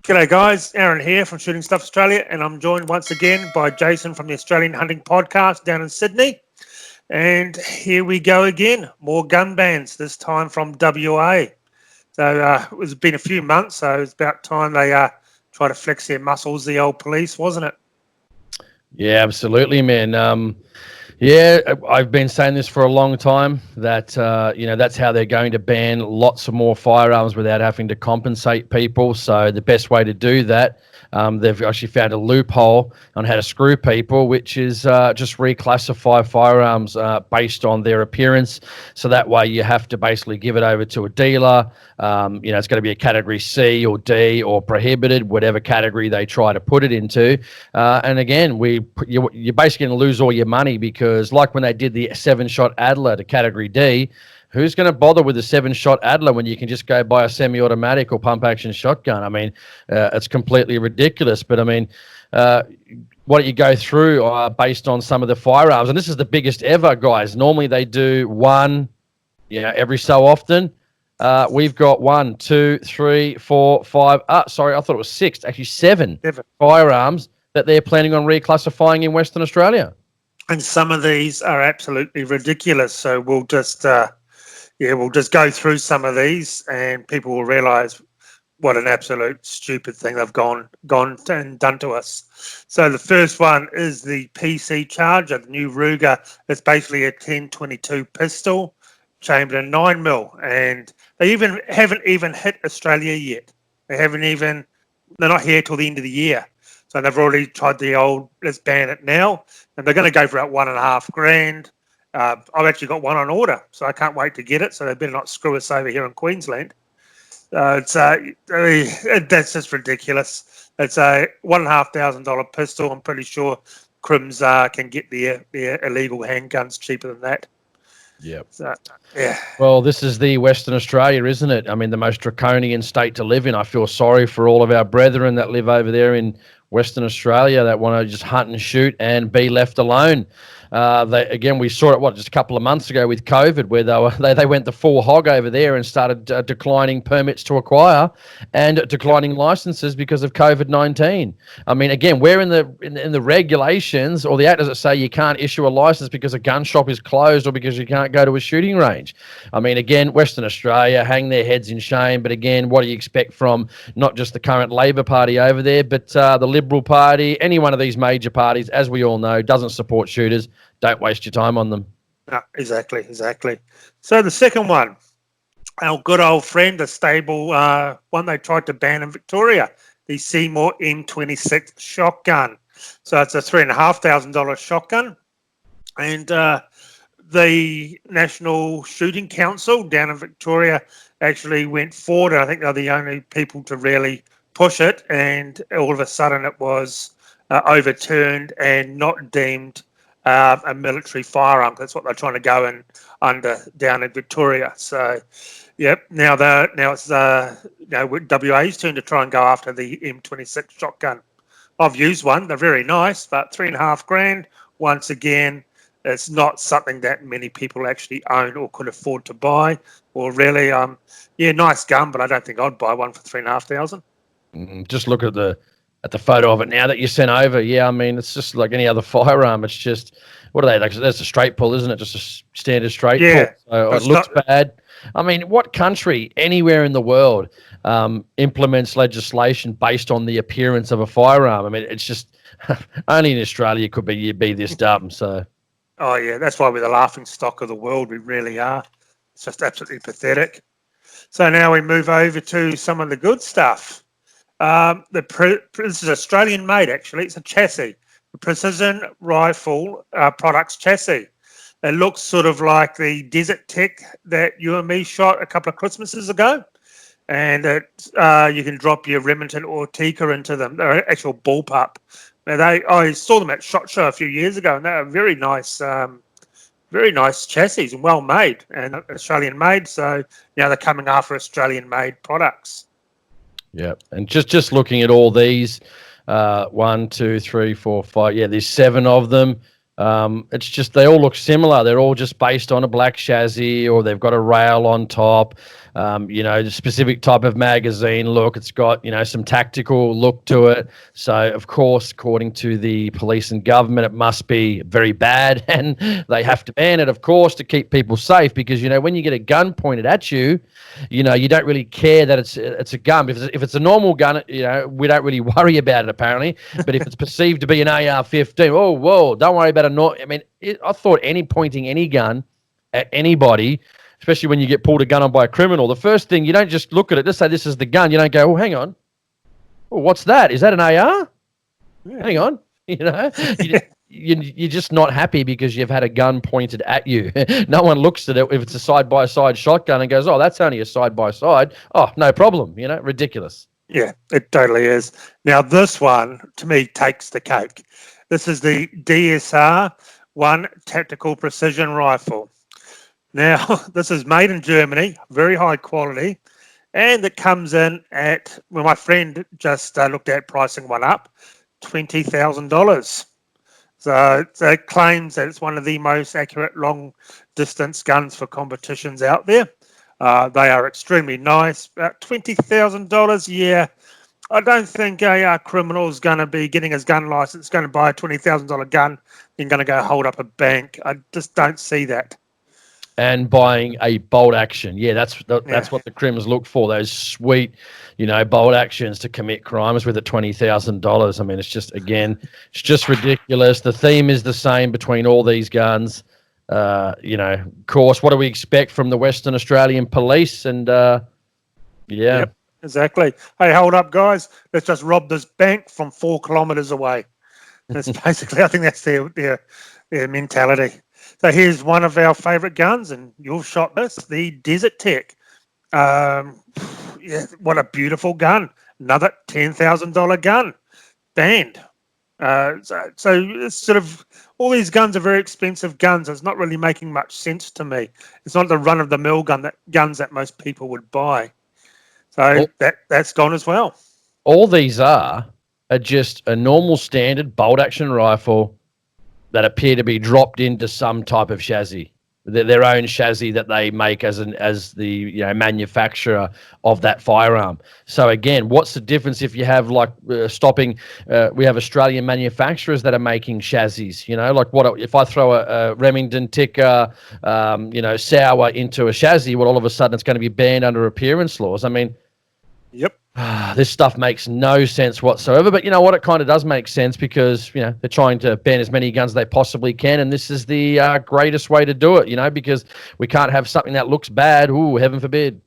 G'day guys, Aaron here from Shooting Stuff Australia, and I'm joined once again by Jason from the Australian Hunting Podcast down in Sydney. And here we go again, more gun bans, this time from WA. So it's been a few months, so it's about time they try to flex their muscles, the old police, wasn't it? Yeah, absolutely, man. Yeah, I've been saying this for a long time that, that's how they're going to ban lots of more firearms without having to compensate people. So the best way to do that, they've actually found a loophole on how to screw people, which is just reclassify firearms based on their appearance. So that way you have to basically give it over to a dealer. It's going to be a category C or D or prohibited, whatever category they try to put it into. And again, you're basically going to lose all your money because like when they did the 7-shot Adler to category D, who's going to bother with a 7-shot Adler when you can just go buy a semi-automatic or pump-action shotgun? I mean, it's completely ridiculous. But I mean, why don't you go through based on some of the firearms? And this is the biggest ever, guys. Normally they do one, every so often. We've got 1, 2, 3, 4, 5. Sorry, I thought it was 6. Actually, 7 firearms that they're planning on reclassifying in Western Australia. And some of these are absolutely ridiculous. So we'll just, we'll just go through some of these, and people will realise what an absolute stupid thing they've gone and done to us. So the first one is the PC Charger, the new Ruger. It's basically a 10-22 pistol, chambered in 9mm, and they haven't even hit Australia yet. They're not here till the end of the year. So they've already tried the old, let's ban it now. And they're going to go for about $1,500. I've actually got one on order, so I can't wait to get it. So they better not screw us over here in Queensland. That's just ridiculous. It's a $1,500 pistol. I'm pretty sure Crims can get their illegal handguns cheaper than that. Yep. So, yeah. Well, this is the Western Australia, isn't it? I mean, the most draconian state to live in. I feel sorry for all of our brethren that live over there in Western Australia that want to just hunt and shoot and be left alone. We saw it just a couple of months ago with COVID, where they went the full hog over there and started declining permits to acquire and declining licenses because of COVID-19. I mean, again, where in the regulations or the act does it say you can't issue a license because a gun shop is closed or because you can't go to a shooting range? I mean, again, Western Australia hang their heads in shame. But again, what do you expect from not just the current Labor Party over there, but the Liberal Party? Any one of these major parties, as we all know, doesn't support shooters. Don't waste your time on them. No, exactly. So the second one, our good old friend, the stable one they tried to ban in Victoria, the Seymour M26 shotgun. So it's a $3,500 shotgun. And the National Shooting Council down in Victoria actually went forward. I think they're the only people to really push it. And all of a sudden it was overturned and not deemed a military firearm. That's what they're trying to go in under down in Victoria. So, yep. Now it's WA's turn to try and go after the M26 shotgun. I've used one. They're very nice, but $3,500. Once again, it's not something that many people actually own or could afford to buy. Or really, nice gun, but I don't think I'd buy one for $3,500. Just look at the photo of it now that you sent over. Yeah, I mean, it's just like any other firearm. It's just, what are they? Like, that's a straight pull, isn't it? Just a standard straight pull. So it looks bad. I mean, what country anywhere in the world implements legislation based on the appearance of a firearm? I mean, it's just only in Australia could be this dumb. So. Oh, yeah, that's why we're the laughing stock of the world. We really are. It's just absolutely pathetic. So now we move over to some of the good stuff. This is Australian made, actually. It's a chassis, the Precision Rifle Products chassis. It looks sort of like the Desert Tech that you and me shot a couple of Christmases ago. And you can drop your Remington or Tikka into them. They're actual bullpup. Now I saw them at SHOT Show a few years ago, and they're very nice chassis and well made and Australian made. So now they're coming after Australian made products. Yeah, and just looking at all these, 1, 2, 3, 4, 5. Yeah, there's 7 of them. It's just they all look similar. They're all just based on a black chassis, or they've got a rail on top. The specific type of magazine look. It's got, some tactical look to it. So, of course, according to the police and government, it must be very bad, and they have to ban it, of course, to keep people safe. Because when you get a gun pointed at you, you don't really care that it's a gun. If it's a normal gun, we don't really worry about it apparently. But if it's perceived to be an AR-15, oh whoa, don't worry about it. I thought pointing any gun at anybody, especially when you get pulled a gun on by a criminal, the first thing, you don't just look at it, just say this is the gun. You don't go, oh, hang on. Oh, what's that? Is that an AR? Yeah. Hang on. You're just not happy because you've had a gun pointed at you. No one looks at it if it's a side-by-side shotgun and goes, oh, that's only a side-by-side. Oh, no problem. Ridiculous. Yeah, it totally is. Now, this one, to me, takes the cake. This is the DSR-1 Tactical Precision Rifle. Now, this is made in Germany, very high quality, and it comes in at, well, my friend just looked at pricing one up, $20,000. So it claims that it's one of the most accurate long-distance guns for competitions out there. They are extremely nice. About $20,000, yeah. I don't think a criminal is going to be getting his gun license, going to buy a $20,000 gun, and going to go hold up a bank. I just don't see that. And buying a bolt action. Yeah, that's what the crims look for, those sweet, bolt actions to commit crimes with at $20,000. I mean, it's just ridiculous. The theme is the same between all these guns. Of course, what do we expect from the Western Australian Police? And, Yep, exactly. Hey, hold up, guys. Let's just rob this bank from 4 kilometres away. That's basically, I think that's their mentality. So here's one of our favourite guns, and you've shot this, the Desert Tech. What a beautiful gun. Another $10,000 gun. Banned. So it's sort of, all these guns are very expensive guns. It's not really making much sense to me. It's not the run-of-the-mill guns that most people would buy. So that's gone as well. All these are just a normal standard bolt-action rifle that appear to be dropped into some type of chassis, their own chassis that they make as the manufacturer of that firearm. So again, what's the difference if you have we have Australian manufacturers that are making chassis, what if I throw a Remington Ticker, Sauer into a chassis, all of a sudden it's going to be banned under appearance laws. I mean, yep. This stuff makes no sense whatsoever. But you know what? It kind of does make sense because, they're trying to ban as many guns as they possibly can. And this is the greatest way to do it, because we can't have something that looks bad. Ooh, heaven forbid.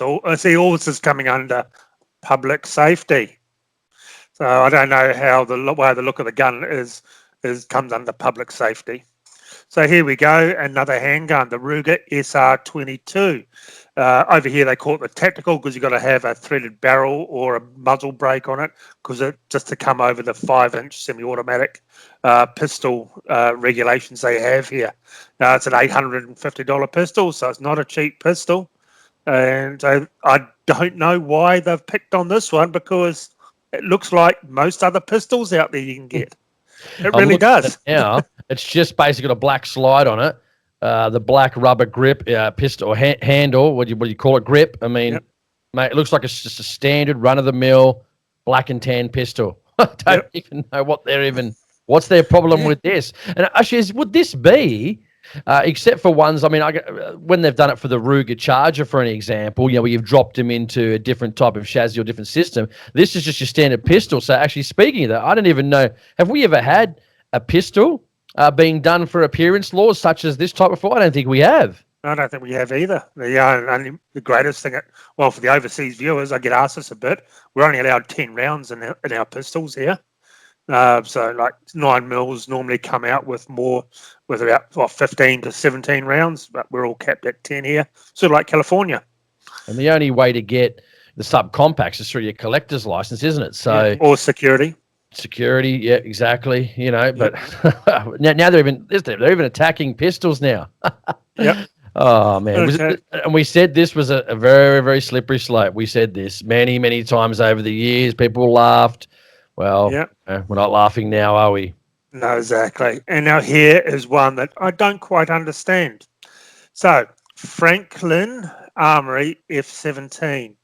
All this is coming under public safety. So I don't know how the look of the gun comes under public safety. So here we go, another handgun, the Ruger SR22. Over here they call it the tactical because you've got to have a threaded barrel or a muzzle brake on it just to come over the 5-inch semi-automatic pistol regulations they have here. Now it's an $850 pistol, so it's not a cheap pistol. And I don't know why they've picked on this one because it looks like most other pistols out there you can get. It really does. Now it's just basically got a black slide on it, the black rubber grip, pistol or handle. What do you call it? Grip. I mean, mate, it looks like it's just a standard run-of-the-mill black and tan pistol. I don't even know what's their problem with this. And actually, would this be? Except for ones, I mean, when they've done it for the Ruger Charger, for an example, where you've dropped them into a different type of chassis or different system. This is just your standard pistol. So actually, speaking of that, I don't even know, have we ever had a pistol being done for appearance laws such as this type before? I don't think we have. I don't think we have either. The greatest thing, for the overseas viewers, I get asked this a bit. We're only allowed 10 rounds in our pistols here. So like 9 mils normally come out with about 15 to 17 rounds, but we're all capped at 10 here, sort of like California. And the only way to get the subcompacts is through your collector's license, isn't it? So or security. Security, yeah, exactly. But now they're even attacking pistols now. Yep. Oh man! Okay. And we said this was a very, very slippery slope. We said this many, many times over the years. People laughed. Well, we're not laughing now, are we? No, exactly. And now here is one that I don't quite understand. So, Franklin Armory F-17.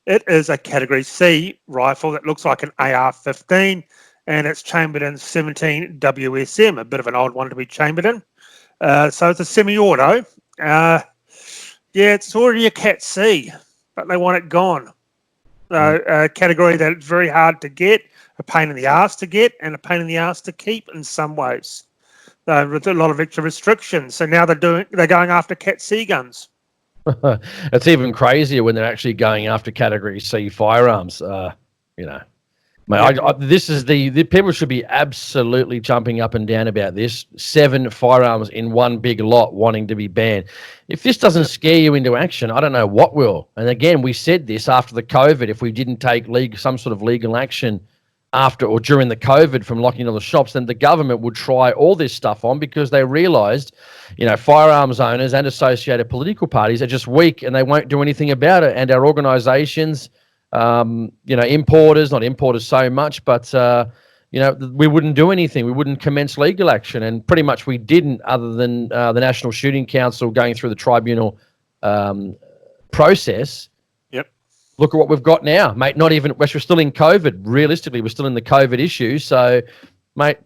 It is a Category C rifle that looks like an AR-15, and it's chambered in 17 WSM, a bit of an old one to be chambered in. So it's a semi-auto. Yeah, it's already a Cat C, but they want it gone. A category that's very hard to get, a pain in the ass to get, and a pain in the ass to keep in some ways. With a lot of extra restrictions. So now they're going after Cat C guns. It's even crazier when they're actually going after Category C firearms. You know, mate, this is the people should be absolutely jumping up and down about this. 7 firearms in one big lot wanting to be banned. If this doesn't scare you into action, I don't know what will. And again, we said this after the COVID. If we didn't take some sort of legal action after or during the COVID from locking all the shops, then the government would try all this stuff on because they realised, firearms owners and associated political parties are just weak and they won't do anything about it. And our organisations, importers, not importers so much, but, we wouldn't do anything. We wouldn't commence legal action. And pretty much we didn't, other than the National Shooting Council going through the tribunal process. Look at what we've got now, mate. We're still in COVID. Realistically, we're still in the COVID issue. So, mate,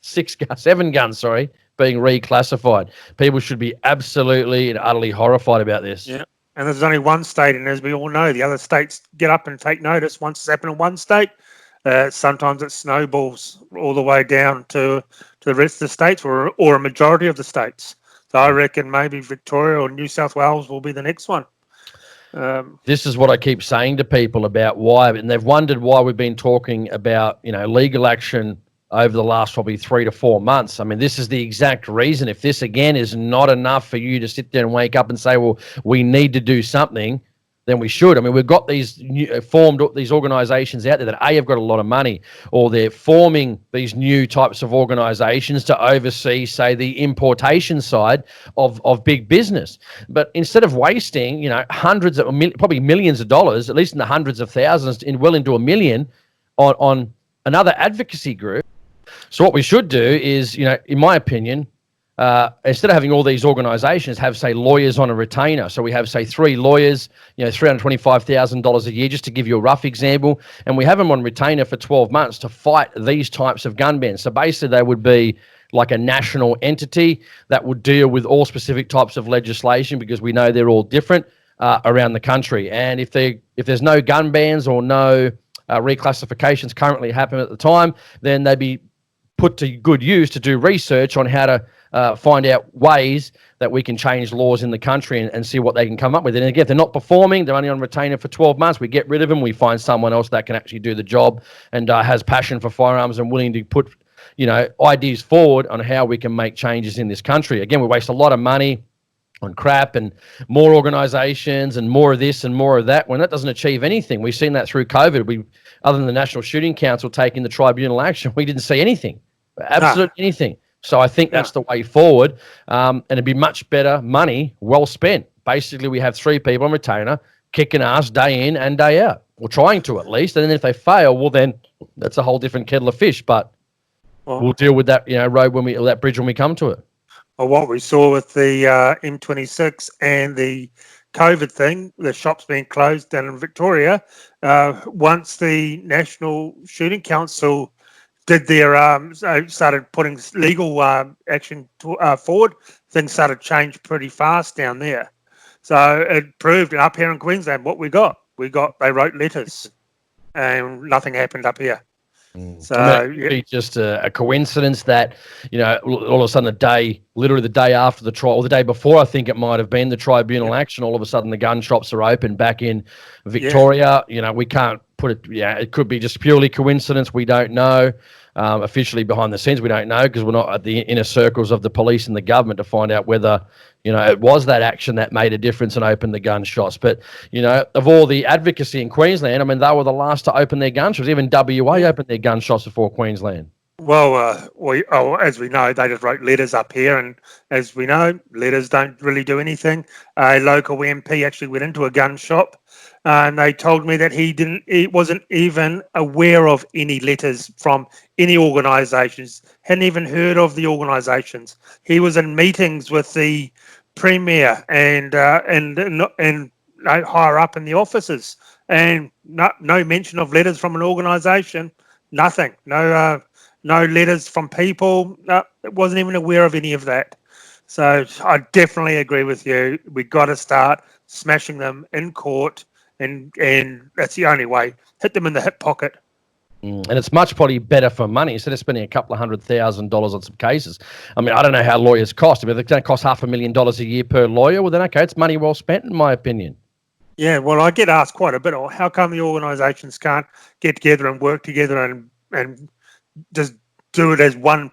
7 guns, being reclassified. People should be absolutely and utterly horrified about this. Yeah. And there's only one state, and as we all know, the other states get up and take notice. Once it's happened in one state, sometimes it snowballs all the way down to the rest of the states or a majority of the states. So I reckon maybe Victoria or New South Wales will be the next one. This is what I keep saying to people about why, and they've wondered why we've been talking about, legal action over the last probably 3 to 4 months. I mean, this is the exact reason. If this, again, is not enough for you to sit there and wake up and say, well, we need to do something, then we should. I mean, we've got these formed these organisations out there that have got a lot of money, or they're forming these new types of organisations to oversee, say, the importation side of big business. But instead of wasting, hundreds of probably millions of dollars, at least in the hundreds of thousands, well into $1 million, on another advocacy group. So what we should do is, in my opinion, instead of having all these organisations have, say, lawyers on a retainer. So we have, say, 3 lawyers, $325,000 a year, just to give you a rough example. And we have them on retainer for 12 months to fight these types of gun bans. So basically they would be like a national entity that would deal with all specific types of legislation, because we know they're all different around the country. And if there's no gun bans or no reclassifications currently happening at the time, then they'd be put to good use to do research on how to find out ways that we can change laws in the country and see what they can come up with. And again, if they're not performing, they're only on retainer for 12 months, we get rid of them, we find someone else that can actually do the job and has passion for firearms and willing to put, ideas forward on how we can make changes in this country. Again, we waste a lot of money on crap and more organisations and more of this and more of that when that doesn't achieve anything. We've seen that through COVID. Other than the National Shooting Council taking the tribunal action, we didn't see anything, absolutely anything. So I think that's the way forward, and it'd be much better money well spent. Basically, we have 3 people on retainer kicking ass day in and day out, or trying to at least. And then if they fail, well, then that's a whole different kettle of fish. But we'll deal with that, road that bridge when we come to it. Well, what we saw with the M26 and the COVID thing, the shops being closed down in Victoria, once the National Shooting Council did their started putting legal action forward, things started to change pretty fast down there. So it proved up here in Queensland what we got. They wrote letters and nothing happened up here. So it'd be just a coincidence that, all of a sudden literally the day after the trial, or the day before, I think it might have been the tribunal action, all of a sudden the gun shops are open back in Victoria. We can't put it, it could be just purely coincidence. We don't know. Officially behind the scenes, we don't know, because we're not at the inner circles of the police and the government to find out whether, it was that action that made a difference and opened the gun shops. But, of all the advocacy in Queensland, I mean, they were the last to open their gun shops. Even WA opened their gun shops before Queensland. Well, as we know, they just wrote letters up here, and as we know, letters don't really do anything. A local MP actually went into a gun shop, and they told me that he wasn't even aware of any letters from any organisations, hadn't even heard of the organisations. He was in meetings with the premier and higher up in the offices, and no mention of letters from an organisation, nothing, no letters from people. No, wasn't even aware of any of that. So I definitely agree with you. We got to start smashing them in court, and that's the only way. Hit them in the hip pocket. And it's much probably better for money instead of spending a couple of $100,000 on some cases. I mean, I don't know how lawyers cost. If they're going to cost $500,000 a year per lawyer, well, then okay, it's money well spent, in my opinion. Yeah, well, I get asked quite a bit. Oh, how come the organisations can't get together and work together and just do it as one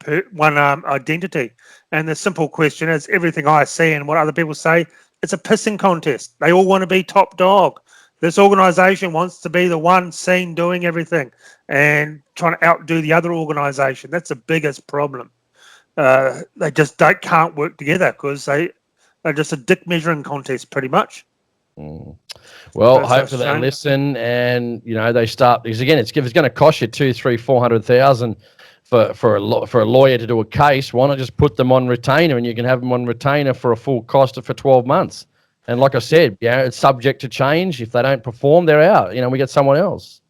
identity? And the simple question is, everything I see and what other people say, it's a pissing contest. They all want to be top dog. This organisation wants to be the one seen doing everything and trying to outdo the other organisation. That's the biggest problem. They just can't work together because they're just a dick measuring contest, pretty much. Well, hopefully they listen and they start, because again, it's going to cost you 200,000, 300,000, 400,000 for a lawyer to do a case. Why not just put them on retainer, and you can have them on retainer for a full cost for 12 months? And like I said, it's subject to change. If they don't perform, they're out. We get someone else.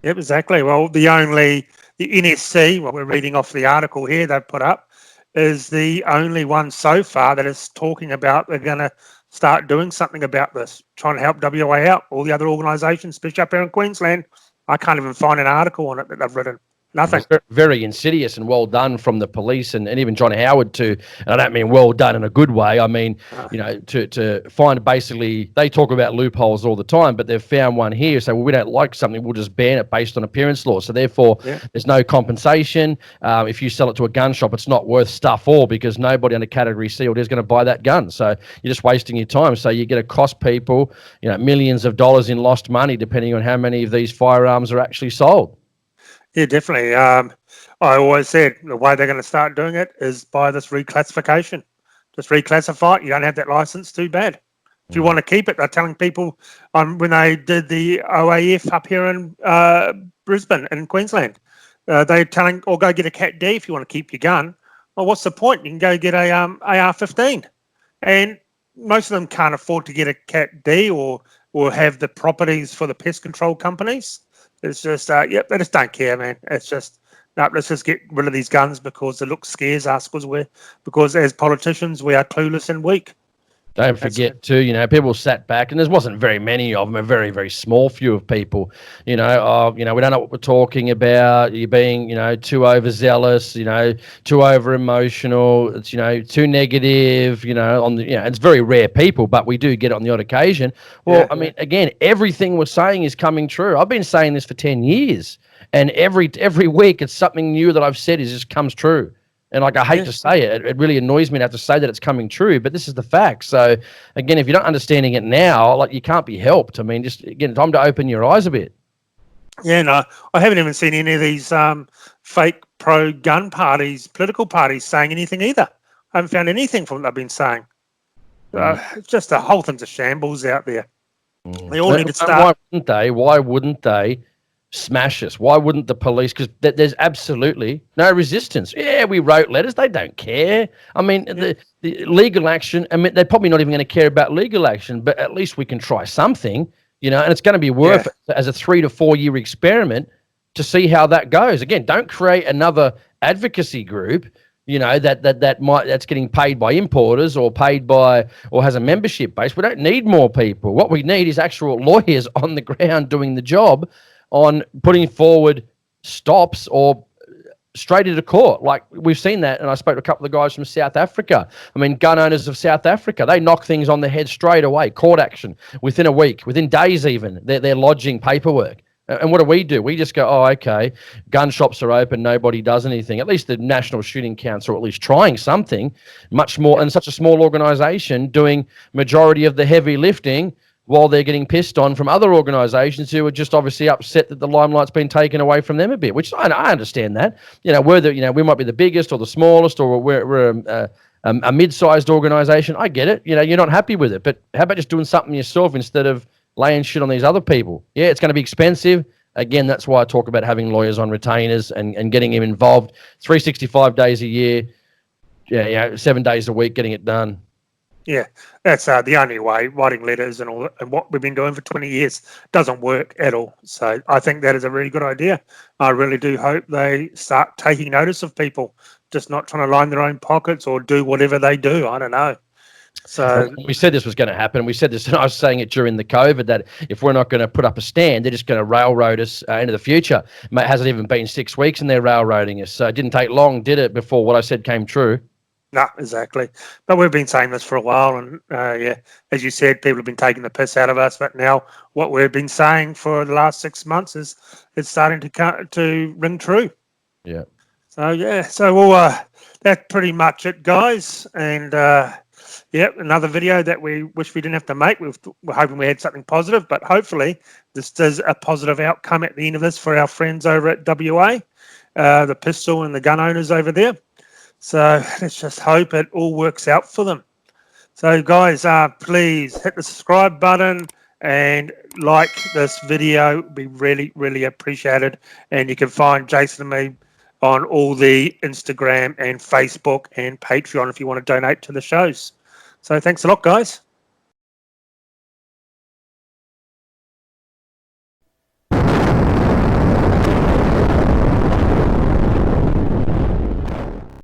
Yep, exactly. Well, the NSC, what we're reading off the article here they've put up, is the only one so far that is talking about they're going to start doing something about this, trying to help WA out. All the other organisations, especially up here in Queensland, I can't even find an article on it that they've written. Nothing. It's very insidious, and well done from the police and even John Howard too. And I don't mean well done in a good way. I mean, to find, basically, they talk about loopholes all the time, but they've found one here. So, well, we don't like something, we'll just ban it based on appearance law. So therefore, there's no compensation. If you sell it to a gun shop, it's not worth stuff all, because nobody under category C or D is going to buy that gun. So you're just wasting your time. So you get to cost people, millions of dollars in lost money, depending on how many of these firearms are actually sold. Yeah, definitely. I always said the way they're going to start doing it is by this reclassification. Just reclassify it. You don't have that license, too bad. If you want to keep it, they're telling people when they did the OAF up here in Brisbane in Queensland, they're telling, or go get a Cat D if you want to keep your gun. Well, what's the point? You can go get a AR-15. And most of them can't afford to get a Cat D or have the properties for the pest control companies. It's just, they just don't care, man. It's just, no, let's just get rid of these guns because the look scares us, because as politicians, we are clueless and weak. Don't forget too, people sat back, and there wasn't very many of them, a very, very small few of people, we don't know what we're talking about. You're being, too overzealous, too over emotional. It's, too negative, it's very rare people, but we do get it on the odd occasion. Well, I mean, again, everything we're saying is coming true. I've been saying this for 10 years, and every week it's something new that I've said just comes true. And I hate to say it, it really annoys me to have to say that it's coming true, but this is the fact. So again, if you're not understanding it now, you can't be helped. I mean, just again, time to open your eyes a bit. Yeah, no, I haven't even seen any of these fake pro-gun parties, political parties, saying anything either. I haven't found anything from what they've been saying. It's just the whole thing's a shambles out there. They all need to start. Why wouldn't they smash us? Why wouldn't the police? Because there's absolutely no resistance. Yeah, we wrote letters. They don't care. I mean, the legal action, I mean, they're probably not even going to care about legal action, but at least we can try something, and it's going to be worth it as a 3 to 4 year experiment to see how that goes. Again, don't create another advocacy group, that's getting paid by importers or has a membership base. We don't need more people. What we need is actual lawyers on the ground doing the job, on putting forward stops or straight into court. Like we've seen that, and I spoke to a couple of guys from South Africa. I mean, gun owners of South Africa, they knock things on the head straight away. Court action within a week, within days even. They're lodging paperwork. And what do? We just go, oh, okay, gun shops are open, nobody does anything. At least the National Shooting Council, at least trying something, much more, and such a small organisation doing majority of the heavy lifting. while they're getting pissed on from other organisations who are just obviously upset that the limelight's been taken away from them a bit. Which I understand that. We might be the biggest or the smallest, or we're a mid-sized organisation. I get it. You're not happy with it, but how about just doing something yourself instead of laying shit on these other people? Yeah, it's going to be expensive. Again, that's why I talk about having lawyers on retainers and getting him involved 365 days a year, 7 days a week, getting it done. Yeah, that's the only way. Writing letters and all, and what we've been doing for 20 years doesn't work at all. So I think that is a really good idea. I really do hope they start taking notice of people, just not trying to line their own pockets or do whatever they do. I don't know. So we said this was going to happen. We said this, and I was saying it during the COVID, that if we're not going to put up a stand, they're just going to railroad us into the future. It hasn't even been 6 weeks and they're railroading us. So it didn't take long, did it, before what I said came true? no, exactly. But we've been saying this for a while, and as you said, people have been taking the piss out of us. But now, what we've been saying for the last 6 months is it's starting to ring true. Yeah. So that's pretty much it, guys. And another video that we wish we didn't have to make. We're hoping we had something positive, but hopefully this does a positive outcome at the end of this for our friends over at WA, the pistol and the gun owners over there. So let's just hope it all works out for them. So guys, please hit the subscribe button and like this video. It'd be really, really appreciated. And you can find Jason and me on all the Instagram and Facebook and Patreon if you want to donate to the shows. So thanks a lot, guys.